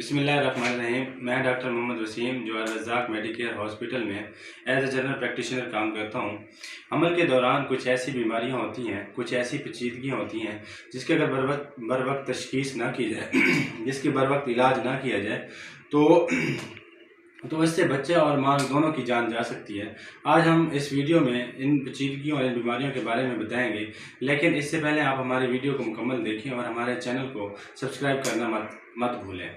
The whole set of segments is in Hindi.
बिस्मिल्लाहिर्रहमानिर्रहीम। मैं डॉक्टर मोहम्मद वसीम जो अल-रज़ाक मेडिकेयर हॉस्पिटल में एज ए जनरल प्रैक्टिशनर काम करता हूँ। हमल के दौरान कुछ ऐसी बीमारियाँ होती हैं, कुछ ऐसी पेचीदगियाँ होती हैं जिसकी अगर बर वक्त तशख़ीस ना की जाए जिसकी बर वक्त इलाज ना किया जाए तो इससे बच्चे और माँ दोनों की जान जा सकती है। आज हम इस वीडियो में इन पेचीदगियों और इन बीमारियों के बारे में बताएंगे, लेकिन इससे पहले आप हमारे वीडियो को मुकम्मल देखें और हमारे चैनल को सब्सक्राइब करना मत भूलें।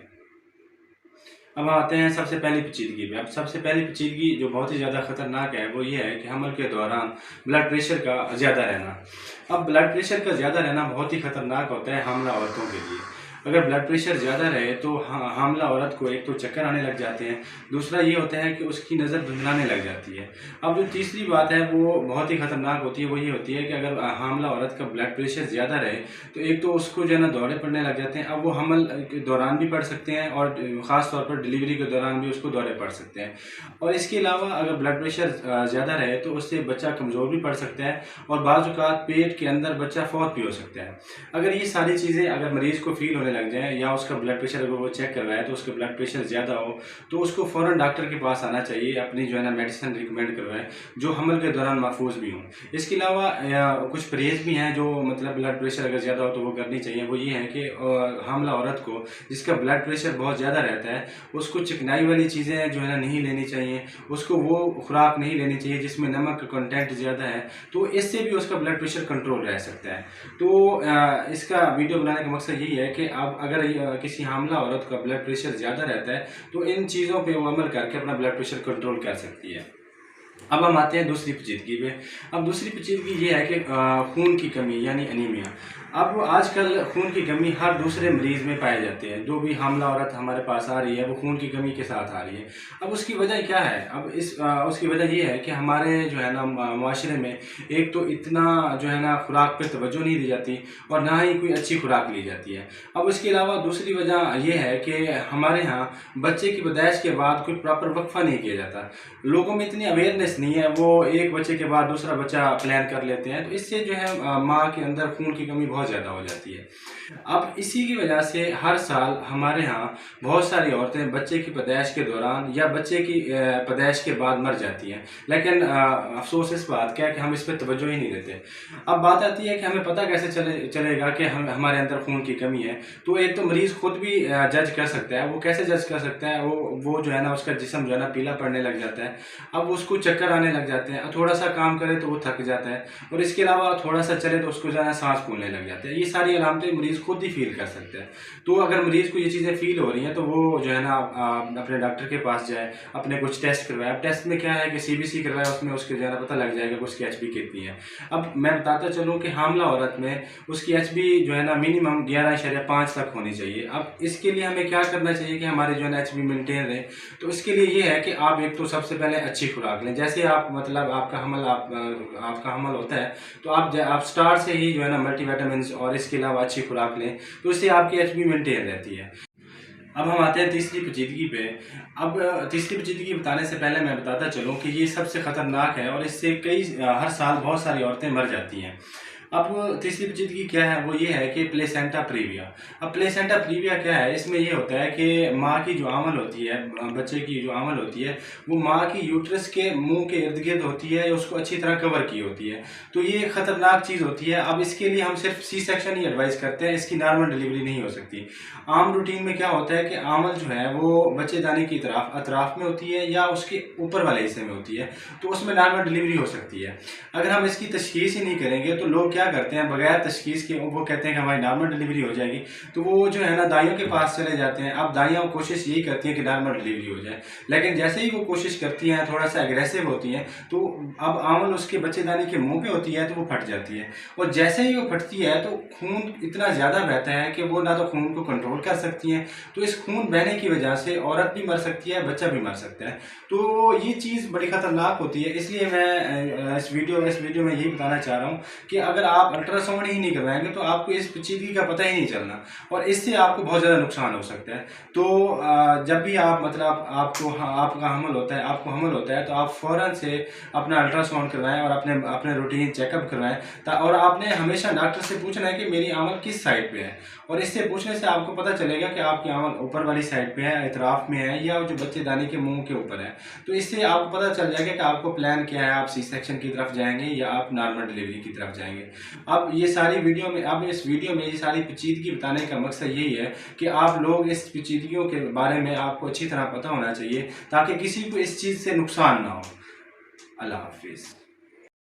अब आते हैं सबसे पहली पेचीदगी पे। अब सबसे पहली पेचीदगी जो बहुत ही ज़्यादा ख़तरनाक है वो ये है कि हमल के दौरान ब्लड प्रेशर का ज़्यादा रहना। अब ब्लड प्रेशर का ज़्यादा रहना बहुत ही ख़तरनाक होता है हामला औरतों के लिए। अगर ब्लड प्रेशर ज़्यादा रहे तो हामला औरत को एक तो चक्कर आने लग जाते हैं, दूसरा ये होता है कि उसकी नज़र धुंधलाने लग जाती है। अब जो तीसरी बात है वो बहुत ही ख़तरनाक होती है, वो ये होती है कि अगर हामला औरत का ब्लड प्रेशर ज़्यादा रहे तो एक तो उसको जो है ना दौरे पड़ने लग जाते हैं। अब वो हमल के दौरान भी पड़ सकते हैं और ख़ास तौर पर डिलीवरी के दौरान भी उसको दौरे पड़ सकते हैं। और इसके अलावा अगर ब्लड प्रेशर ज़्यादा रहे तो उससे बच्चा कमज़ोर भी पड़ सकता है और बाज़ औक़ात पेट के अंदर बच्चा फौत भी हो सकता है। अगर ये सारी चीज़ें अगर मरीज़ को फील होने लग जाए या उसका ब्लड प्रेशर अगर वो चेक करवाए तो उसका ब्लड प्रेशर ज़्यादा हो तो उसको फ़ौरन डॉक्टर के पास आना चाहिए, अपनी जो है ना मेडिसिन रिकमेंड करवाए जो हमल के दौरान महफूज भी हों। इसके अलावा कुछ परहेज़ भी हैं जो मतलब ब्लड प्रेशर अगर ज़्यादा हो तो वो करनी चाहिए। वो ये है कि हामला औरत को जिसका ब्लड प्रेशर बहुत ज़्यादा रहता है उसको चिकनाई वाली चीज़ें जो है ना नहीं लेनी चाहिए, उसको वो खुराक नहीं लेनी चाहिए जिसमें नमक का कंटेंट ज़्यादा है, तो इससे भी उसका ब्लड प्रेशर कंट्रोल रह सकता है। तो इसका वीडियो बनाने का मकसद यही है कि आप अगर किसी हामला औरत का ब्लड प्रेशर ज़्यादा रहता है तो इन चीज़ों पे वो अमल करके अपना ब्लड प्रेशर कंट्रोल कर सकती है। अब हम आते हैं दूसरी पेचीदगी पे। अब दूसरी पेचीदगी ये है कि खून की कमी यानी एनीमिया। अब आजकल खून की कमी हर दूसरे मरीज़ में पाए जाते हैं। जो भी हामला औरत हमारे पास आ रही है वो खून की कमी के साथ आ रही है। अब उसकी वजह क्या है? अब उसकी वजह ये है कि हमारे जो है ना माशरे में एक तो इतना जो है ना खुराक पे तवज्जो नहीं दी जाती और ना ही कोई अच्छी खुराक ली जाती है। अब उसके अलावा दूसरी वजह ये है कि हमारे यहाँ बच्चे की पैदाइश के बाद कोई प्रॉपर वक्फा नहीं किया जाता। लोगों में इतनी अवेयरनेस नहीं है, वो एक बच्चे के बाद दूसरा बच्चा प्लान कर लेते हैं, तो इससे जो है माँ के अंदर खून की कमी बहुत ज़्यादा हो जाती है। अब इसी की वजह से हर साल हमारे यहाँ बहुत सारी औरतें बच्चे की पैदाइश के दौरान या बच्चे की पैदाइश के बाद मर जाती हैं, लेकिन अफसोस इस बात का है कि हम इस पर तवज्जो ही नहीं देते। अब बात आती है कि हमें पता कैसे चलेगा कि हमारे अंदर खून की कमी है। तो एक तो मरीज़ खुद भी जज कर सकता है। वो कैसे जज कर सकता है? वो जो है ना उसका जिस्म जो है ना पीला पड़ने लग जाता है, अब उसको चक्कर आने लग जाते हैं, थोड़ा सा काम करे तो वो थक जाता है और इसके अलावा थोड़ा सा चले तो उसको जो है ना सांस फूलने लग जाते हैं। ये सारी अलामतें मरीज़ खुद ही फील कर सकते हैं। तो अगर मरीज़ को ये चीज़ें फील हो रही हैं तो वो जो है ना अपने डॉक्टर के पास जाए, अपने कुछ टेस्ट करवाए। अब टेस्ट में क्या है कि CBC करवाए, उसमें उसके जो है ना पता लग जाएगा कि उसकी HB कितनी है। अब मैं बताता चलूँ कि हामला औरत में उसकी HB जो है ना मिनिमम 11.5 तक होनी चाहिए। अब इसके लिए हमें क्या करना चाहिए कि हमारे जो है ना HB मेंटेन रहे? तो इसके लिए ये है कि आप एक तो सबसे पहले अच्छी खुराक लें। जैसे आप मतलब आपका हमल होता है तो आप स्टार्ट से ही जो है ना मल्टीविटामिन्स और इसके अलावा अच्छी खुराक लें, तो इससे आपकी HB मेंटेन रहती है। अब हम आते हैं तीसरी पेचीदगी पे। अब तीसरी पेचीदगी बताने से पहले मैं बताता चलूँ कि ये सबसे ख़तरनाक है और इससे हर साल बहुत सारी औरतें मर जाती हैं। अब तीसरी पेचीदगी क्या है? वो ये है कि प्लेसेंटा प्रीविया। अब प्लेसेंटा प्रीविया क्या है? इसमें ये होता है कि माँ की जो आमल होती है, बच्चे की जो आमल होती है, वो माँ की यूट्रस के मुंह के इर्द गिर्द होती है या उसको अच्छी तरह कवर की होती है। तो ये ख़तरनाक चीज़ होती है। अब इसके लिए हम सिर्फ C-सेक्शन ही एडवाइस करते हैं, इसकी नॉर्मल डिलीवरी नहीं हो सकती। आम रूटीन में क्या होता है कि आमल जो है वो बच्चेदानी की अतराफ में होती है या उसके ऊपर वाले हिस्से में होती है, तो उसमें नॉर्मल डिलीवरी हो सकती है। अगर हम इसकी तशख़ीस ही नहीं करेंगे तो लोग क्या करते हैं, बगैर तशख़ीस के वो कहते हैं कि हमारी नॉर्मल डिलीवरी हो जाएगी, तो वो जो है ना दाइयों के पास चले जाते हैं। अब दाइयाँ कोशिश यही करती हैं कि नॉर्मल डिलीवरी हो जाए, लेकिन जैसे ही वो कोशिश करती हैं, थोड़ा सा एग्रेसिव होती हैं, तो अब आमल उसके बच्चेदानी के मुंह पे होती है तो वो फट जाती है और जैसे ही वो फटती है तो खून इतना ज़्यादा बहता है कि वो ना तो खून को कंट्रोल कर सकती हैं, तो इस खून बहने की वजह से औरत भी मर सकती है, बच्चा भी मर सकता है। तो ये चीज़ बड़ी ख़तरनाक होती है। इसलिए मैं इस वीडियो में यही बताना चाह रहा हूँ कि अगर आप अल्ट्रासाउंड ही नहीं करवाएंगे तो आपको इस पेचीदगी का पता ही नहीं चलना, और इससे आपको बहुत ज़्यादा नुकसान हो सकता है। तो जब भी आप मतलब आपका हमल होता है तो आप फ़ौरन से अपना अल्ट्रासाउंड करवाएं और अपने रूटीन चेकअप करवाएं। और आपने हमेशा डॉक्टर से पूछना है कि मेरी आंवल किस साइड पे है, और इससे पूछने से आपको पता चलेगा कि आपकी आंवल ऊपर वाली साइड पे है, इतराफ में है, या जो बच्चेदानी के मुंह के ऊपर है। तो इससे आपको पता चल जाएगा कि आपको प्लान क्या है, आप सी सेक्शन की तरफ जाएंगे या आप नॉर्मल डिलीवरी की तरफ जाएंगे। अब इस वीडियो में ये सारी पेचीदगी बताने का मकसद यही है कि आप लोग इस पेचीदगियों के बारे में आपको अच्छी तरह पता होना चाहिए ताकि किसी को इस चीज़ से नुकसान ना हो। अल्लाह हाफिज़।